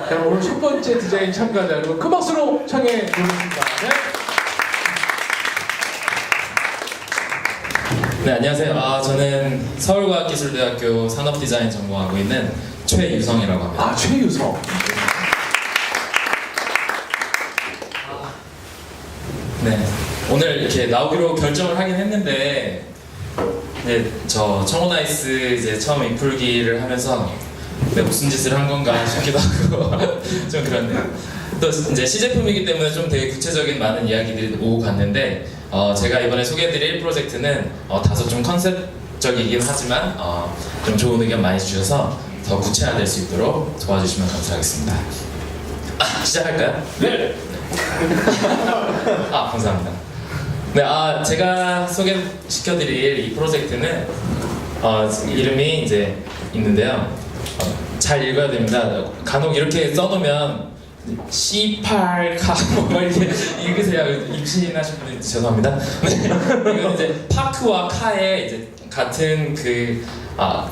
자, 오늘 첫 번째 디자인 참가자 여러분 큰 박수로 청해 보겠습니다. 네. 네, 안녕하세요. 저는 서울과학기술대학교 산업디자인 전공하고 있는 최유성이라고 합니다. 아, 최유성. 네, 오늘 이렇게 나오기로 결정을 하긴 했는데, 네, 저 청호나이스 이제 처음 인풀기를 하면서 무슨 짓을 한 건가 싶기도 하고 좀 그렇네요. 또 이제 시제품이기 때문에 좀 되게 구체적인 많은 이야기들이 오고 갔는데, 제가 이번에 소개해드릴 프로젝트는 다소 좀 컨셉적이긴 하지만 좀 좋은 의견 많이 주셔서 더 구체화될 수 있도록 도와주시면 감사하겠습니다. 시작할까요? 네. 감사합니다. 네, 제가 소개시켜드릴 이 프로젝트는 이름이 이제 있는데요. 잘 읽어야 됩니다. 간혹 이렇게 써놓으면 C8카 뭐 이렇게 읽으세요. 임신하신 분들 죄송합니다. 이건 이제 파크와 카의 이제 같은 그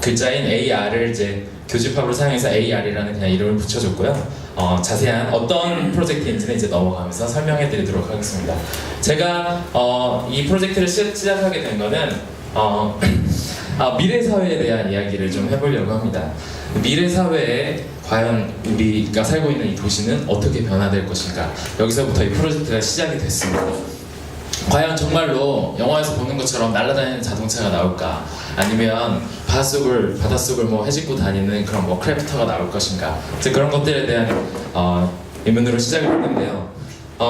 글자인 AR을 이제 교집합으로 사용해서 AR이라는 그냥 이름을 붙여줬고요. 자세한 어떤 프로젝트인지는 이제 넘어가면서 설명해드리도록 하겠습니다. 제가 이 프로젝트를 시작하게 된 거는 미래 사회에 대한 이야기를 좀 해보려고 합니다. 미래 사회에 과연 우리가 살고 있는 이 도시는 어떻게 변화될 것인가, 여기서부터 이 프로젝트가 시작이 됐습니다. 과연 정말로 영화에서 보는 것처럼 날아다니는 자동차가 나올까, 아니면 바닷속을 뭐 헤집고 다니는 그런 뭐 크래프터가 나올 것인가, 그런 것들에 대한 의문으로 시작을 했는데요.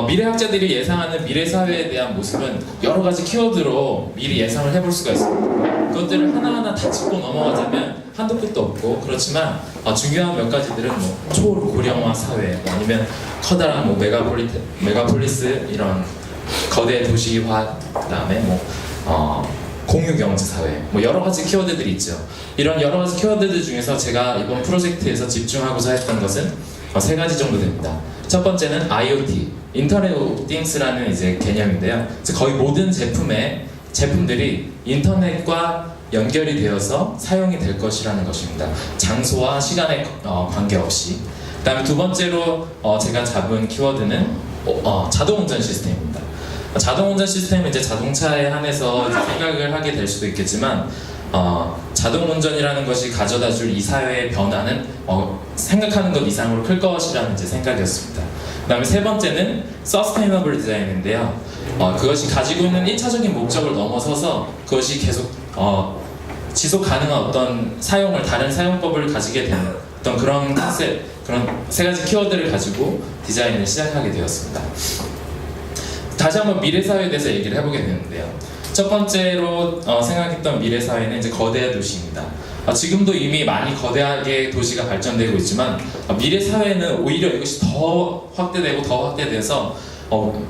미래학자들이 예상하는 미래 사회에 대한 모습은 여러 가지 키워드로 미리 예상을 해볼 수가 있습니다. 그것들을 하나하나 다 짚고 넘어가자면 한도 끝도 없고, 그렇지만 중요한 몇 가지들은 뭐 초고령화 사회, 아니면 커다란 뭐 메가폴리스 이런 거대 도시화, 그다음에 뭐 공유경제 사회, 뭐 여러 가지 키워드들이 있죠. 이런 여러 가지 키워드들 중에서 제가 이번 프로젝트에서 집중하고자 했던 것은 세 가지 정도 됩니다. 첫 번째는 IoT, 인터넷 오브 띵스라는 이제 개념인데요. 거의 모든 제품들이 인터넷과 연결이 되어서 사용이 될 것이라는 것입니다. 장소와 시간에 관계없이. 그다음에 두 번째로 제가 잡은 키워드는 자동운전 시스템입니다. 자동운전 시스템은 이제 자동차에 한해서 이제 생각을 하게 될 수도 있겠지만, 자동운전이라는 것이 가져다줄 이 사회의 변화는 생각하는 것 이상으로 클 것이라는 이제 생각이었습니다. 그 다음에 세 번째는 Sustainable Design인데요. 그것이 가지고 있는 1차적인 목적을 넘어서서 그것이 계속 지속 가능한 어떤 다른 사용법을 가지게 되는 어떤 그런 컨셉, 그런 세 가지 키워드를 가지고 디자인을 시작하게 되었습니다. 다시 한번 미래 사회에 대해서 얘기를 해보게 되는데요. 첫 번째로 생각했던 미래 사회는 이제 거대 도시입니다. 지금도 이미 많이 거대하게 도시가 발전되고 있지만, 미래 사회는 오히려 이것이 더 확대돼서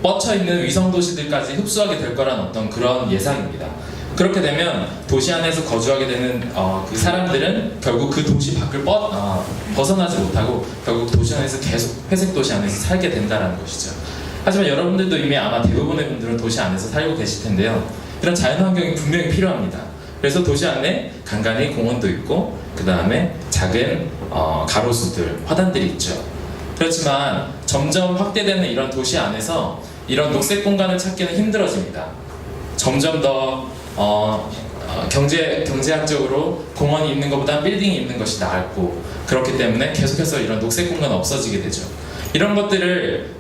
뻗쳐 있는 위성 도시들까지 흡수하게 될 거란 어떤 그런 예상입니다. 그렇게 되면 도시 안에서 거주하게 되는 그 사람들은 결국 그 도시 밖을 벗어나지 못하고 결국 도시 안에서 계속 회색 도시 안에서 살게 된다는 것이죠. 하지만 여러분들도 이미 아마 대부분의 분들은 도시 안에서 살고 계실 텐데요. 이런 자연환경이 분명히 필요합니다. 그래서 도시 안에 간간히 공원도 있고, 그 다음에 작은 가로수들, 화단들이 있죠. 그렇지만 점점 확대되는 이런 도시 안에서 이런 녹색 공간을 찾기는 힘들어집니다. 점점 더 경제학적으로 공원이 있는 것보다 빌딩이 있는 것이 나았고, 그렇기 때문에 계속해서 이런 녹색 공간은 없어지게 되죠. 이런 것들을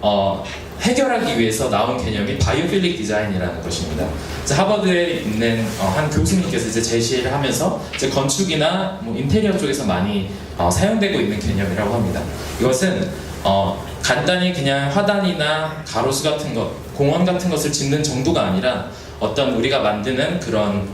해결하기 위해서 나온 개념이 바이오필릭 디자인이라는 것입니다. 하버드에 있는 한 교수님께서 이제 제시를 하면서 이제 건축이나 뭐 인테리어 쪽에서 많이 사용되고 있는 개념이라고 합니다. 이것은 간단히 그냥 화단이나 가로수 같은 것, 공원 같은 것을 짓는 정도가 아니라 어떤 우리가 만드는 그런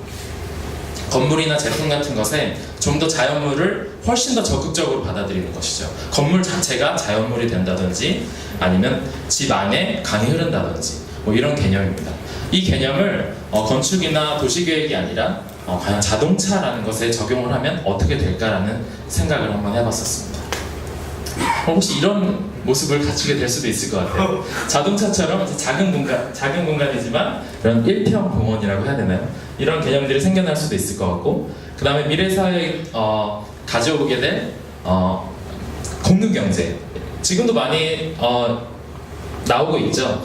건물이나 제품 같은 것에 좀 더 자연물을 훨씬 더 적극적으로 받아들이는 것이죠. 건물 자체가 자연물이 된다든지, 아니면 집 안에 강이 흐른다든지, 뭐 이런 개념입니다. 이 개념을 건축이나 도시계획이 아니라 과연 자동차라는 것에 적용을 하면 어떻게 될까라는 생각을 한번 해봤었습니다. 혹시 이런 모습을 갖추게 될 수도 있을 것 같아요. 자동차처럼 작은 공간이지만 이런 1평 공원이라고 해야 되나요? 이런 개념들이 생겨날 수도 있을 것 같고, 그 다음에 미래 사회에 가져오게 될 공유경제, 지금도 많이 나오고 있죠.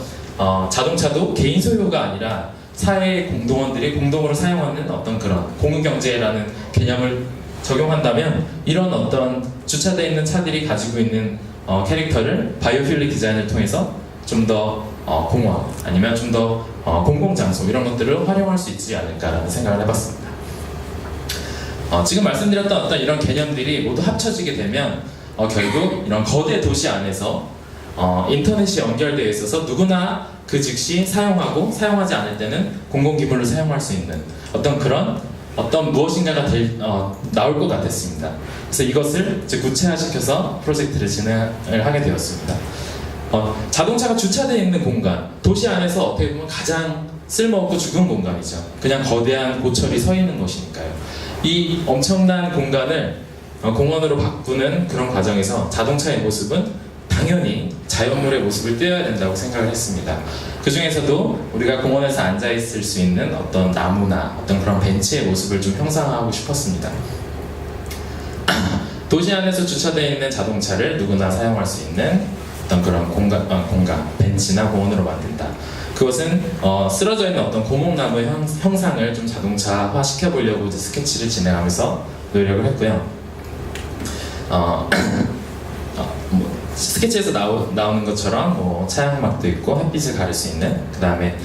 자동차도 개인 소유가 아니라 사회 공동원들이 공동으로 사용하는 어떤 그런 공유경제라는 개념을 적용한다면 이런 어떤 주차되어 있는 차들이 가지고 있는 캐릭터를 바이오필릭 디자인을 통해서 좀 더 공원 아니면 좀 더 공공장소 이런 것들을 활용할 수 있지 않을까라는 생각을 해봤습니다. 지금 말씀드렸던 어떤 이런 개념들이 모두 합쳐지게 되면 결국 이런 거대 도시 안에서 인터넷이 연결되어 있어서 누구나 그 즉시 사용하고 사용하지 않을 때는 공공기물로 사용할 수 있는 어떤 무엇인가가 나올 것 같았습니다. 그래서 이것을 이제 구체화시켜서 프로젝트를 진행을 하게 되었습니다. 자동차가 주차되어 있는 공간, 도시 안에서 어떻게 보면 가장 쓸모없고 죽은 공간이죠. 그냥 거대한 고철이 서 있는 것이니까요. 이 엄청난 공간을 공원으로 바꾸는 그런 과정에서 자동차의 모습은 당연히 자연물의 모습을 띄어야 된다고 생각을 했습니다. 그 중에서도 우리가 공원에서 앉아 있을 수 있는 어떤 나무나 어떤 그런 벤치의 모습을 좀 형상화하고 싶었습니다. 도시 안에서 주차되어 있는 자동차를 누구나 사용할 수 있는 어떤 그런 공간, 벤치나 공원으로 만든다. 그것은 쓰러져 있는 어떤 고목나무의 형상을 좀 자동차화 시켜보려고 이제 스케치를 진행하면서 노력을 했고요. 스케치에서 나오는 것처럼 차양막도 있고 햇빛을 가릴 수 있는, 그 다음에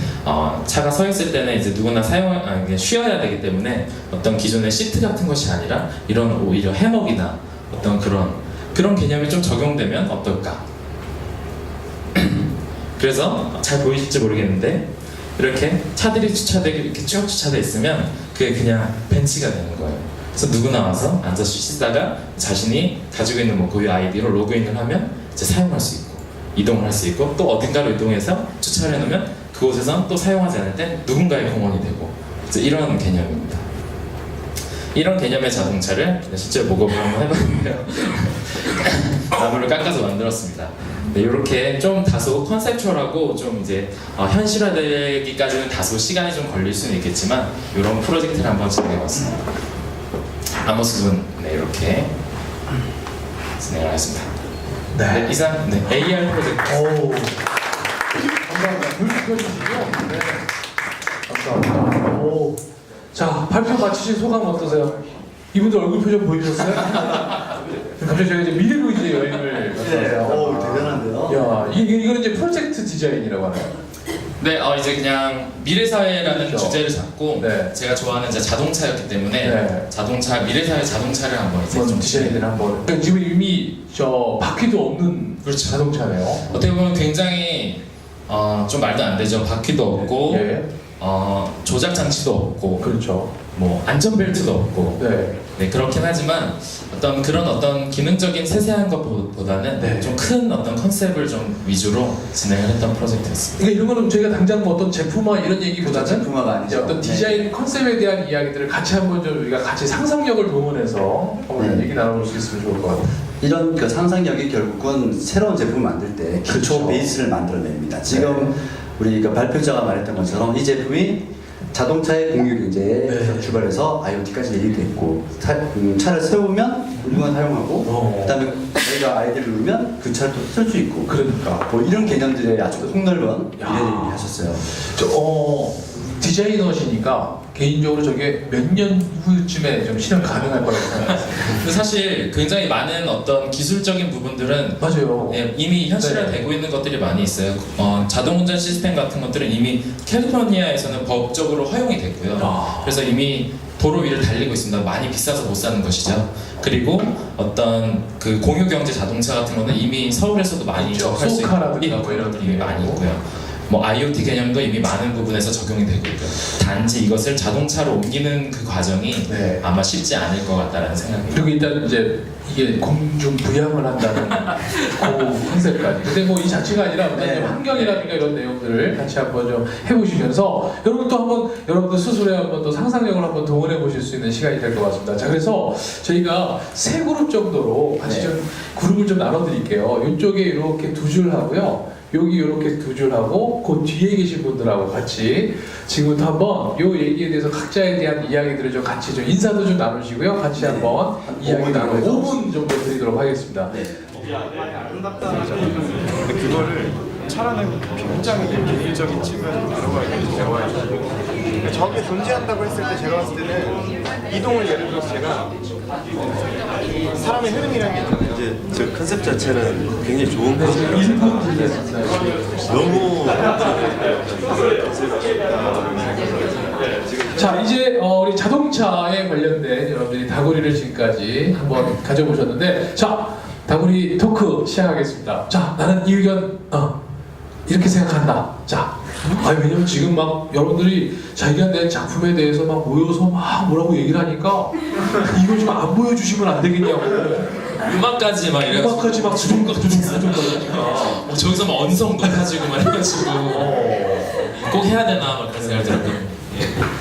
차가 서 있을 때는 이제 누구나 그냥 쉬어야 되기 때문에 어떤 기존의 시트 같은 것이 아니라 이런 오히려 해먹이나 어떤 그런 개념이 좀 적용되면 어떨까. 그래서 잘 보이실지 모르겠는데 이렇게 차들이 이렇게 쭉 주차되어 있으면 그게 그냥 벤치가 되는 거예요. 그래서 누구나 와서 앉아서 쉬다가 자신이 가지고 있는 고유 아이디로 로그인을 하면 이제 사용할 수 있고 이동을 할 수 있고 또 어딘가로 이동해서 주차를 해놓으면 그곳에선 또 사용하지 않을 때 누군가의 공원이 되고 이제 이런 개념입니다. 이런 개념의 자동차를 실제로 목업을 한번 해봤는데요. 나무를 깎아서 만들었습니다. 네, 이렇게 좀 다소 컨셉추얼하고 좀 이제 현실화되기까지는 다소 시간이 좀 걸릴 수는 있겠지만 이런 프로젝트를 한번 진행해봤습니다. 앞모습은 이렇게 진행을 하겠습니다. 네, 이상 AR 프로젝트. 오, 감사합니다. 불편해주시고요. 네, 감사합니다. 오, 자, 발표 마치신 소감 어떠세요? 이분들 얼굴 표정 보이셨어요? 갑자기 저희가 이제 미래로 이제 여행을 갔어요. 대단한데요. 야, 이거는 이제 프로젝트 디자인이라고 하나요? 네, 이제 그냥 미래사회라는 그렇죠. 주제를 잡고 네. 제가 좋아하는 이제 자동차였기 때문에 네. 미래사회 자동차를 한번 이제 좀 디자인을 한번. 지금 이미 저 바퀴도 없는 그렇죠. 자동차네요. 어떻게 보면 굉장히 좀 말도 안 되죠. 바퀴도 없고 예, 조작 장치도 없고 그렇죠. 뭐 안전벨트도 없고 네. 네, 그렇긴 하지만 어떤 기능적인 세세한 것보다는 네. 좀 큰 어떤 컨셉을 좀 위주로 진행을 했던 프로젝트였습니다. 그러니까 이런 거는 저희가 당장 뭐 어떤 제품화 이런 얘기보다는 제품화가 이제 아니죠. 어떤 디자인 컨셉에 대한 이야기들을 같이 한번 좀 우리가 같이 상상력을 동원해서 한번 얘기 나눠볼 수 있으면 좋을 것 같아요. 이런 그 상상력이 결국은 새로운 제품을 만들 때 기초 그렇죠. 베이스를 만들어냅니다. 지금 우리 그 발표자가 말했던 것처럼 이 제품이 자동차의 공유경제에서 네. 출발해서 IoT까지 얘기됐고 차를 세우면 누구나 사용하고 그다음에 저희가 아이디를 누르면 그 차를 또 쓸 수 있고 그러니까 뭐 이런 개념들의 아주 폭넓은 야. 미래 얘기를 하셨어요. 디자이너시니까 개인적으로 저게 몇 년 후쯤에 좀 실현 가능할 거라고 생각해요. 근데 사실 굉장히 많은 어떤 기술적인 부분들은 맞아요. 네, 이미 현실화되고 있는 것들이 많이 있어요. 자동운전 시스템 같은 것들은 이미 캘리포니아에서는 법적으로 허용이 됐고요. 아. 그래서 이미 도로 위를 달리고 있습니다. 많이 비싸서 못 사는 것이죠. 그리고 어떤 그 공유경제 자동차 같은 거는 이미 서울에서도 많이 있죠. 접할 수 있는 소카라든가 뭐 이런 것들이 많이 게 있고요. 뭐 IoT 개념도 이미 많은 부분에서 적용이 되고 있고요. 단지 이것을 자동차로 옮기는 그 과정이 네. 아마 쉽지 않을 것 같다는 생각이. 그리고 일단 이제 이게 공중 부양을 한다는 그 컨셉까지. 근데 뭐 이 자체가 아니라 어떤 네. 좀 환경이라든가 이런 내용들을 같이 한번 좀 해보시면서 여러분도 한번 여러분들 스스로의 한번 또 상상력을 한번 동원해 보실 수 있는 시간이 될 것 같습니다. 자, 그래서 저희가 세 그룹 정도로 같이 네. 좀 그룹을 좀 나눠드릴게요. 이쪽에 이렇게 두 줄 하고요. 여기 이렇게 두 줄 하고 그 뒤에 계신 분들하고 같이 지금부터 한번 요 얘기에 대해서 각자에 대한 이야기들을 좀 같이 좀 인사도 좀 나누시고요. 같이 네. 한번 한 이야기 5분 나누고 정도 5분 정도 드리도록 하겠습니다. 네. 근데 그거를 차라는 굉장히 개인적인 측면에서 배워야 돼요. 저게 존재한다고 했을 때 제가 봤을 때는 이동을 예를 들어서 제가 사람의 흐름이라는 게 있잖아요. 이제 저 컨셉 자체는 굉장히 좋은 컨셉이라고 생각하는데 너무 자, 이제 우리 자동차에 관련된 여러분들이 다구리를 지금까지 한번 가져보셨는데, 자, 다구리 토크 시작하겠습니다. 자, 나는 이 의견 이렇게 생각한다. 자, 왜냐면 지금 막 여러분들이 자기가 낸 작품에 대해서 막 모여서 막 뭐라고 얘기를 하니까 이거 좀 안 보여주시면 안 되겠냐고. 음악까지 막 이래가지고 음악까지 막 두둥두둥두둥 저기서 막 언성 높아지고 막 해가지고 꼭 해야 되나 막 그런 생각이 들었거든요.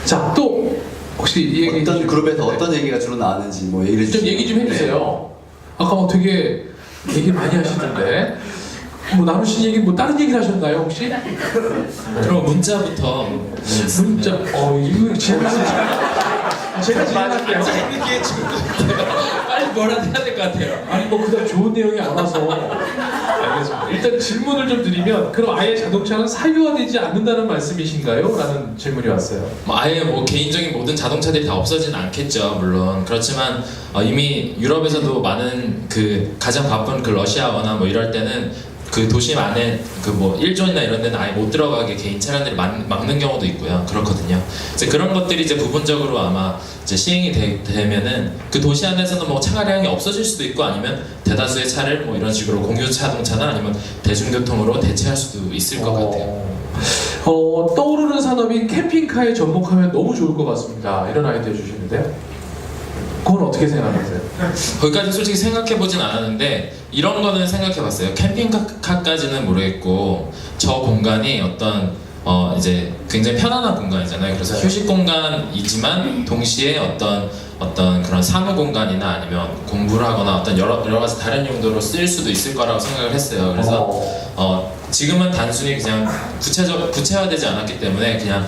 자, 또 혹시 이 얘기 어떤 좀- 그룹에서 네. 어떤 얘기가 주로 나왔는지 뭐 얘기를 좀 얘기 좀 해주세요. 아까 막 되게 얘기 많이 하시던데 뭐 나누신 얘기 뭐 다른 얘기를 하셨나요 혹시? 그럼 문자부터 문자 이거 제가 진행할게요. 재밌게 지금 빨리 뭐라도 해야 될 것 같아요. 아니 뭐 그다음 좋은 내용이 안 와서 알겠습니다. 일단 질문을 좀 드리면 그럼 아예 자동차는 사유화되지 않는다는 말씀이신가요? 라는 질문이 왔어요. 뭐 아예 뭐 개인적인 모든 자동차들이 다 없어지는 않겠죠, 물론. 그렇지만 이미 유럽에서도 많은 그 가장 바쁜 그 러시아어나 뭐 이럴 때는 그 도심 안에 그 뭐 일존이나 이런 데는 아예 못 들어가게 개인 차량들을 막는 경우도 있고요. 그렇거든요. 이제 그런 것들이 이제 부분적으로 아마 이제 시행이 되면은 그 도시 안에서는 뭐 차량이 없어질 수도 있고 아니면 대다수의 차를 뭐 이런 식으로 공유 자동차나 아니면 대중교통으로 대체할 수도 있을 것 같아요. 떠오르는 산업인 캠핑카에 접목하면 너무 좋을 것 같습니다. 이런 아이디어 주시는데요. 그건 어떻게 생각하세요? 거기까지 솔직히 생각해보진 않았는데 이런 거는 생각해봤어요. 캠핑카까지는 모르겠고 저 공간이 어떤 이제 굉장히 편안한 공간이잖아요. 그래서 휴식 공간이지만 동시에 어떤 그런 사무 공간이나 아니면 공부를 하거나 어떤 여러 가지 다른 용도로 쓰일 수도 있을 거라고 생각을 했어요. 그래서 지금은 단순히 그냥 구체화되지 않았기 때문에 그냥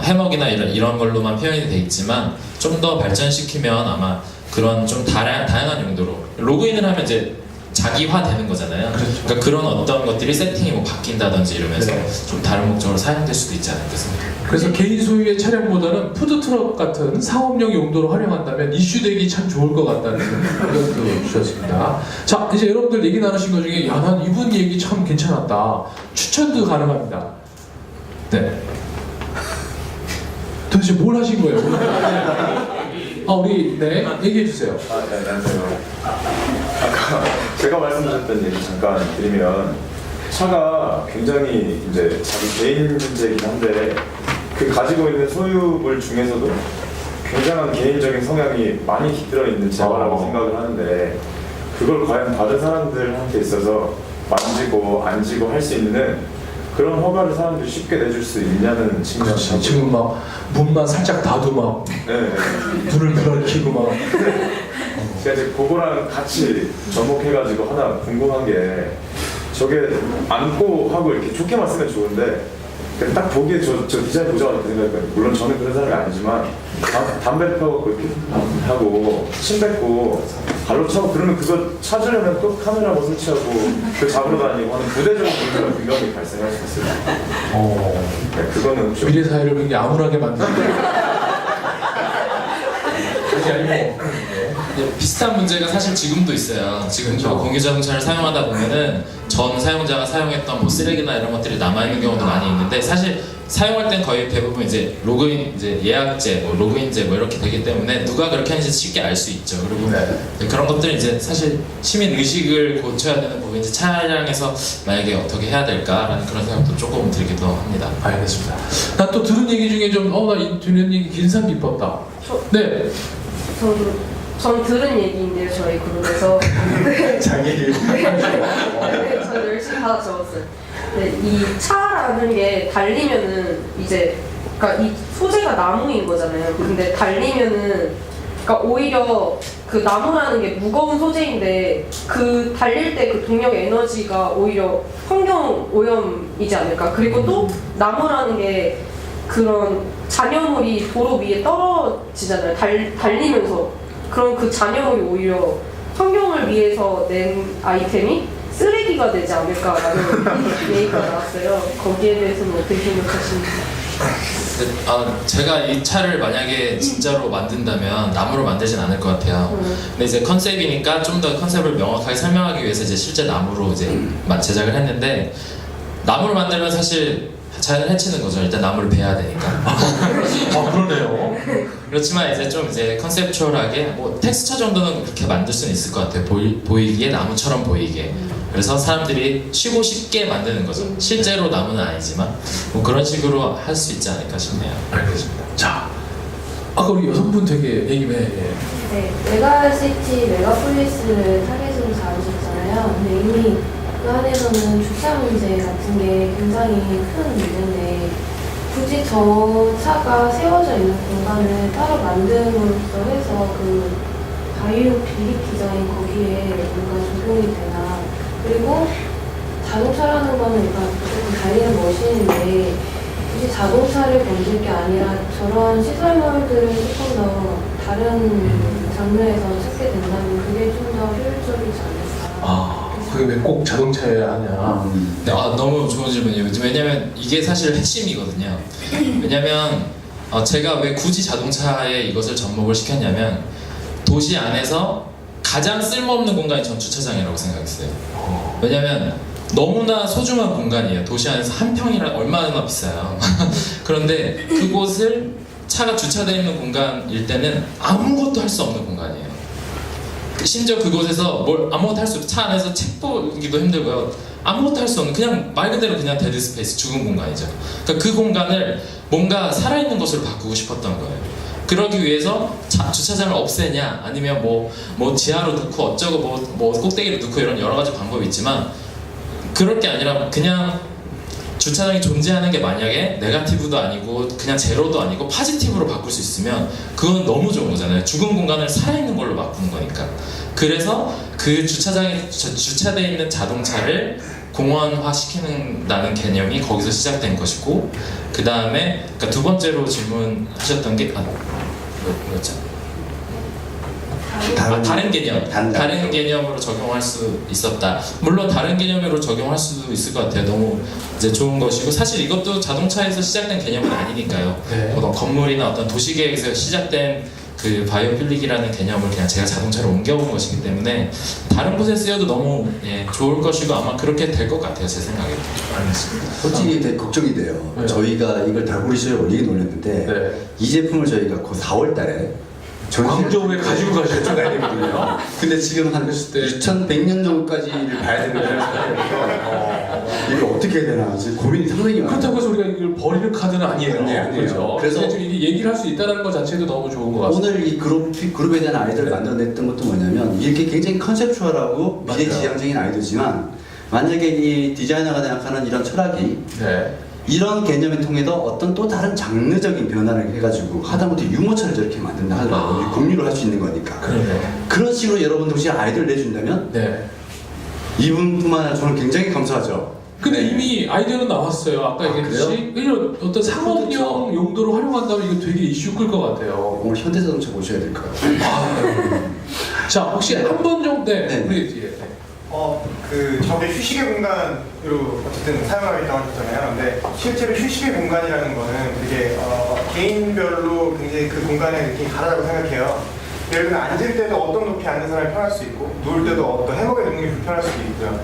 해먹이나 이런 걸로만 표현이 돼 있지만 좀 더 발전시키면 아마 그런 좀 다양한 용도로 로그인을 하면 이제 자기화 되는 거잖아요. 그러니까 그런 어떤 것들이 세팅이 뭐 바뀐다든지 이러면서 네. 좀 다른 목적으로 사용될 수도 있지 않을까 생각합니다. 그래서 개인 소유의 차량보다는 푸드트럭 같은 상업용 용도로 활용한다면 이슈되기 참 좋을 것 같다는 의견도 주셨습니다. 자, 이제 여러분들 얘기 나누신 것 중에 야, 난 이분 얘기 참 괜찮았다. 추천도 가능합니다. 네. 도대체 뭘 하신 거예요? 우리 얘기해 주세요. 네, 안녕하세요. 아까 제가 말씀드렸던 얘기 잠깐 드리면 차가 굉장히 이제 자기 개인 문제이긴 한데 그 가지고 있는 소유물 중에서도 굉장한 개인적인 성향이 많이 깃들어 있는 재화라고 생각을 하는데 그걸 과연 다른 사람들한테 있어서 만지고 안지고 할 수 있는 그런 허가를 사람들이 쉽게 내줄 수 있냐는 측면에서 지금 막 문만 살짝 닫고 막 눈을 그렇게 막 제가 이제 그거랑 같이 접목해가지고 하나 궁금한 게 저게 안고 하고 이렇게 좋게만 쓰면 좋은데 딱 보기에 저 디자인 보자마자 그 생각이 물론 저는 그런 사람이 아니지만 담배 펴고 이렇게 하고 침 뱉고 발로 차고 그러면 그거 찾으려면 또 카메라 뭐 설치하고 그 잡으러 다니고 하는 부대적인 문제가 분명히 발생할 수 있어요. 네, 그거는 좀 미래 사회를 굉장히 암울하게 만드는 그게 아니고 비슷한 문제가 사실 지금도 있어요. 지금도 공유자동차를 사용하다 보면은 전 사용자가 사용했던 뭐 쓰레기나 이런 것들이 남아있는 경우도 많이 있는데 사실 사용할 땐 거의 대부분 이제 로그인, 이제 예약제, 뭐 로그인제 뭐 이렇게 되기 때문에 누가 그렇게 하는지 쉽게 알 수 있죠. 그리고 그런 것들은 이제 사실 시민 의식을 고쳐야 되는 부분이 이제 차량에서 만약에 어떻게 해야 될까라는 그런 생각도 조금 들기도 합니다. 알겠습니다. 나 또 들은 얘기 중에 좀 나 들은 얘기 인상 깊었다. 네. 전 들은 얘기인데요, 저희 그룹에서. 자기 저 열심히 받아 적었어요. 네, 이 차라는 게 달리면은 이제, 그러니까 이 소재가 나무인 거잖아요. 근데 달리면은, 그러니까 오히려 그 나무라는 게 무거운 소재인데 그 달릴 때 그 동력 에너지가 오히려 환경 오염이지 않을까. 그리고 또 나무라는 게 그런 잔여물이 도로 위에 떨어지잖아요. 달리면서. 그럼 그 잔여물이 오히려 환경을 위해서 낸 아이템이 쓰레기가 되지 않을까라는 얘기가 나왔어요. 거기에 대해서는 어떻게 생각하시는지? 제가 이 차를 만약에 진짜로 만든다면 나무로 만들진 않을 것 같아요. 근데 이제 컨셉이니까 좀 더 컨셉을 명확하게 설명하기 위해서 이제 실제 나무로 이제 제작을 했는데, 나무로 만들면 사실 자연을 해치는 거죠. 일단 나무를 베야 되니까. 아 그러네요. 그렇지만 이제 좀 이제 컨셉추얼하게 뭐 텍스처 정도는 그렇게 만들 수는 있을 것 같아요. 보이기에 나무처럼 보이게. 그래서 사람들이 쉬고 쉽게 만드는 거죠. 실제로 나무는 아니지만 뭐 그런 식으로 할 수 있지 않을까 싶네요. 알겠습니다. 자, 아까 우리 여성분 되게 얘기해. 네, 메가시티 메가폴리스를 타겟으로 잡으셨잖아요. 근데 이미 그 안에서는 주차 문제 같은 게 굉장히 큰 문제인데 굳이 저 차가 세워져 있는 공간을 따로 만듦으로써 해서 그 바이오 비립 디자인 거기에 뭔가 적용이 되나. 그리고 자동차라는 거는 일단 어쨌든 달리는 머신인데 굳이 자동차를 건질 게 아니라 저런 시설물들을 조금 더 다른 장르에서 찾게 된다면 그게 좀 더 효율적이지 않을까. 아, 그게 왜 꼭 자동차여야 하냐? 네, 너무 좋은 질문이에요. 왜냐면 이게 사실 핵심이거든요. 왜냐면 제가 왜 굳이 자동차에 이것을 접목을 시켰냐면 도시 안에서 가장 쓸모없는 공간이 전 주차장이라고 생각했어요. 왜냐면 너무나 소중한 공간이에요. 도시 안에서 한 평이라 얼마나 비싸요. 그런데 그곳을 차가 주차되어 있는 공간일 때는 아무것도 할 수 없는 공간이에요. 심지어 그곳에서 뭘 아무것도 할 수 없고 차 안에서 책 보기도 힘들고요. 아무것도 할 수 없는 그냥 말 그대로 그냥 데드 스페이스, 죽은 공간이죠. 그러니까 그 공간을 뭔가 살아있는 것으로 바꾸고 싶었던 거예요. 그러기 위해서 주차장을 없애냐 아니면 뭐 지하로 넣고 어쩌고 뭐 꼭대기로 넣고 이런 여러 가지 방법이 있지만 그럴 게 아니라 그냥 주차장이 존재하는 게 만약에 네거티브도 아니고 그냥 제로도 아니고 포지티브로 바꿀 수 있으면 그건 너무 좋은 거잖아요. 죽은 공간을 살아있는 걸로 바꾸는 거니까. 그래서 그 주차장에 주차되어 있는 자동차를 공원화시키는다는 개념이 거기서 시작된 것이고, 그 다음에 그러니까 두 번째로 질문하셨던 게 뭐였죠? 다른 개념, 다른 개념으로 적용할 수 있었다. 물론 다른 개념으로 적용할 수도 있을 것 같아요. 너무 이제 좋은 것이고, 사실 이것도 자동차에서 시작된 개념은 아니니까요. 네. 어떤 건물이나 어떤 도시계획에서 시작된 그 바이오필릭이라는 개념을 그냥 제가 자동차로 옮겨온 것이기 때문에 다른 곳에 쓰여도 너무 좋을 것이고 아마 그렇게 될 것 같아요. 제 생각에. 알겠습니다. 솔직히 되게 걱정이 돼요. 왜요? 저희가 이걸 달고리 시절에 올리긴 올렸는데 네. 이 제품을 저희가 곧 4월 달에 광저우에 가지고 가셔야 되거든요. 근데 지금 한 그랬을 때 2100년 정도까지를 봐야 되는 거예요. 이걸 어떻게 해야 되나 지금 고민이 상당히 많아요. 그렇다고 해서 우리가 이걸 버리는 카드는 아니에요. 네, 아니에요. 그렇죠. 그래서 그래서 이게 얘기를 할 수 있다는 것 자체도 너무 좋은 것 같습니다. 오늘 이 그룹에 대한 아이디어를 만들어냈던 것도 뭐냐면 이렇게 굉장히 컨셉추얼하고 맞아요. 미래지향적인 아이디어지만 만약에 이 디자이너가 생각하는 이런 철학이 네. 이런 개념을 통해서 어떤 또 다른 장르적인 변화를 해가지고 하다못해 유모차를 저렇게 만든다 하더라도 공유를 할 수 있는 거니까 그러네. 그런 식으로 여러분들 혹시 아이디어를 내준다면 네. 이분뿐만 아니라 저는 굉장히 감사하죠. 근데 네. 이미 아이디어는 나왔어요. 아까 얘기했듯이 이런 어떤 상업용 그렇죠. 용도로 활용한다면 이거 되게 이슈 끌 것 같아요. 오늘 현대자동차 모셔야 될 것 같아요. 자, 혹시 한 번 정도 네. 우리 뒤에. 저게 휴식의 공간으로 어쨌든 사용하겠다고 하셨잖아요. 근데 실제로 휴식의 공간이라는 거는 되게 개인별로 굉장히 그 공간의 느낌이 다르다고 생각해요. 예를 들면 앉을 때도 어떤 높이 앉는 사람이 편할 수 있고 누울 때도 어떤 해먹에 눕는 게 불편할 수도 있고요.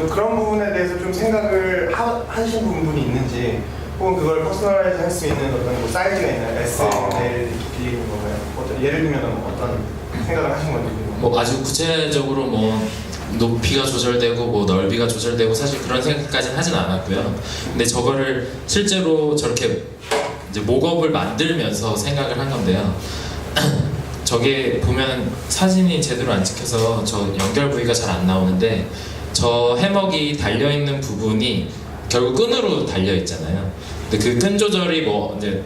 그런 부분에 대해서 좀 생각을 하신 부분이 있는지 혹은 그걸 퍼스널라이즈 할 수 있는 어떤 뭐 사이즈가 있나요? S, L, 깊이 있는 건가요? 예를 들면 어떤 생각을 하신 건지 뭐 아주 구체적으로 뭐 높이가 조절되고 뭐 넓이가 조절되고 사실 그런 생각까지는 하진 않았고요. 근데 저거를 실제로 저렇게 이제 목업을 만들면서 생각을 한 건데요. 저게 보면 사진이 제대로 안 찍혀서 저 연결 부위가 잘 안 나오는데 저 해먹이 달려 있는 부분이 결국 끈으로 달려 있잖아요. 근데 그 끈 조절이 뭐 이제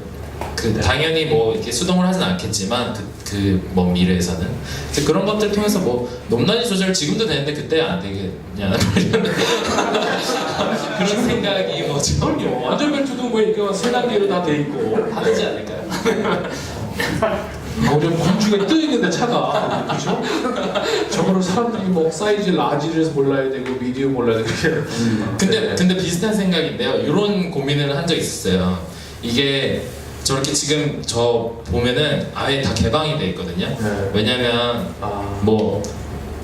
당연히 뭐 이렇게 수동을 하진 않겠지만 뭐 미래에서는 그래서 그런 것들 통해서 뭐 높낮이 조절 지금도 되는데 그때 안 되겠냐 그런 생각이 뭐 그럼요. 안전벨트도 뭐 이렇게 세 단계로 다 돼 있고 다 되지 않을까요? 좀 공중에 떠 있는데 차가 그죠? 저거를 사람들이 뭐 사이즈 라지를 몰라야 되고 미디움 몰라야 되고 근데 비슷한 생각인데요. 이런 고민을 한 적 있었어요. 이게 저렇게 지금 저 보면은 아예 다 개방이 돼 있거든요. 네. 왜냐면 뭐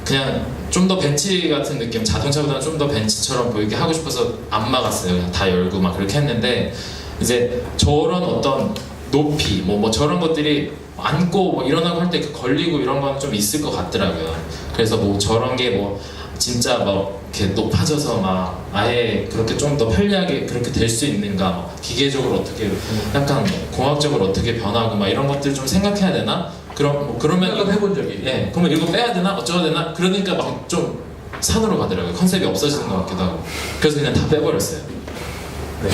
그냥 좀 더 벤치 같은 느낌, 자동차보다 좀 더 벤치처럼 보이게 하고 싶어서 안 막았어요. 그냥 다 열고 막 그렇게 했는데 이제 저런 어떤 높이 뭐 저런 것들이 앉고 뭐 일어나고 할 때 걸리고 이런 건 좀 있을 것 같더라고요. 그래서 뭐 저런 게 뭐 진짜 뭐 이렇게 높아져서 막 아예 그렇게 좀 더 편리하게 그렇게 될 수 있는가, 막 기계적으로 어떻게 약간 공학적으로 어떻게 변하고 막 이런 것들 좀 생각해야 되나? 그러면 생각 해본 적이. 예, 그러면 이거 빼야 되나? 어쩌야 되나? 그러니까 막 좀 산으로 가더라고요. 컨셉이 없어지는 것 같기도 하고. 그래서 그냥 다 빼버렸어요. 네.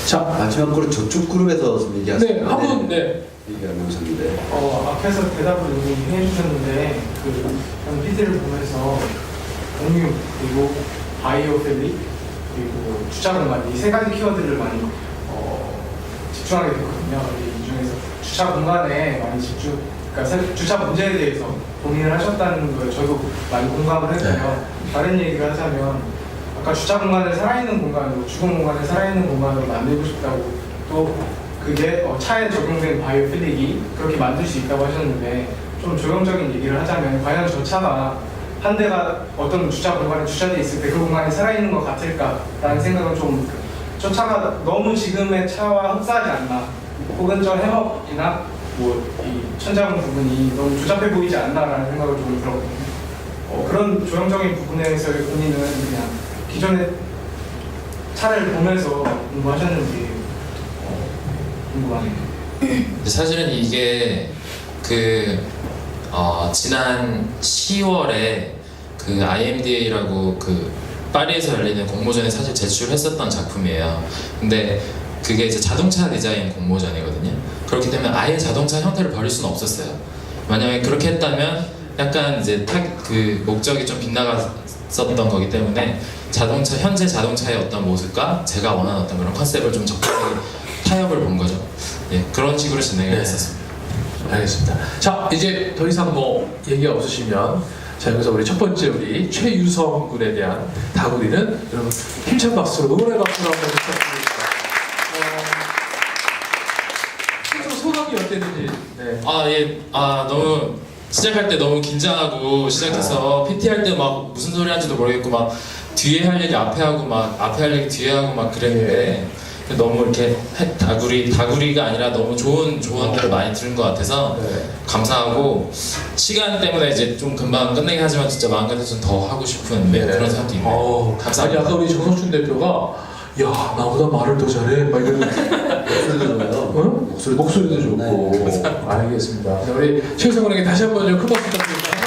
자, 마지막으로 저쪽 그룹에서 좀 얘기하세요. 네, 한분 네. 얘기하고 오셨는데. 앞에서 대답을 이미 해주셨는데 그 PD를 보면서 공유 그리고 바이오 밸리 그리고 주차 공간 이 세 가지 키워드를 많이 집중하게 됐거든요. 이 중에서 주차 공간에 많이 그러니까 주차 문제에 대해서 고민을 하셨다는 걸 저도 많이 공감을 했고요. 다른 얘기를 하자면 아까 주차 공간을 살아있는 공간으로, 주공 공간을 살아있는 공간으로 만들고 싶다고, 또 그게 차에 적용된 바이오 필릭이 그렇게 만들 수 있다고 하셨는데, 좀 조형적인 얘기를 하자면 과연 저 차가 한 대가 어떤 주차 공간에 주차되어 있을 때 그 공간이 살아있는 것 같을까라는 생각은 좀, 저 차가 너무 지금의 차와 흡사하지 않나, 혹은 저 해먹이나 뭐 이 천장문 부분이 너무 조잡해 보이지 않나라는 생각을 좀 들었거든요. 그런 조형적인 부분에서의 고민은 그냥 기존의 차를 보면서 공부하셨는지 궁금하네요. 사실은 이게 지난 10월에 그 IMDA라고 그 파리에서 열리는 공모전에 사실 제출했었던 작품이에요. 근데 그게 이제 자동차 디자인 공모전이거든요. 그렇기 때문에 아예 자동차 형태를 버릴 수는 없었어요. 만약에 그렇게 했다면 약간 이제 그 목적이 좀 빗나갔었던 거기 때문에 현재 자동차의 어떤 모습과 제가 원하는 어떤 그런 컨셉을 좀 적절하게 타협을 본 거죠. 예, 그런 식으로 진행을 했었습니다. 알겠습니다. 자, 이제 더 이상 뭐 얘기가 없으시면 자, 여기서 우리 첫 번째 우리 최유성 군에 대한 다구리는 여러분 힘찬 박수로 응원의 박수로 한번 부탁드립니다. 소감이 어땠는지. 네. 너무 시작할 때 너무 긴장하고 시작해서 PT 할 때 막 무슨 소리 하는지도 모르겠고 막 뒤에 할 얘기 앞에 하고 막 앞에 할 얘기 뒤에 하고 막 그랬는데 너무 이렇게 다구리가 아니라 너무 좋은 조언들을 많이 들은 것 같아서 감사하고, 시간 때문에 이제 좀 금방 끝내긴 하지만 진짜 마음 같아서 좀 더 하고 싶은 그런 생각도 있네요. 감사합니다. 아니 아까 우리 정석춘 대표가 야 나보다 말을 더 잘해 막 이런 목소리도 좋아요. 응? 목소리도 좋고. 알겠습니다. 우리 최유성 군에게 다시 한번 큰 박수 부탁드립니다.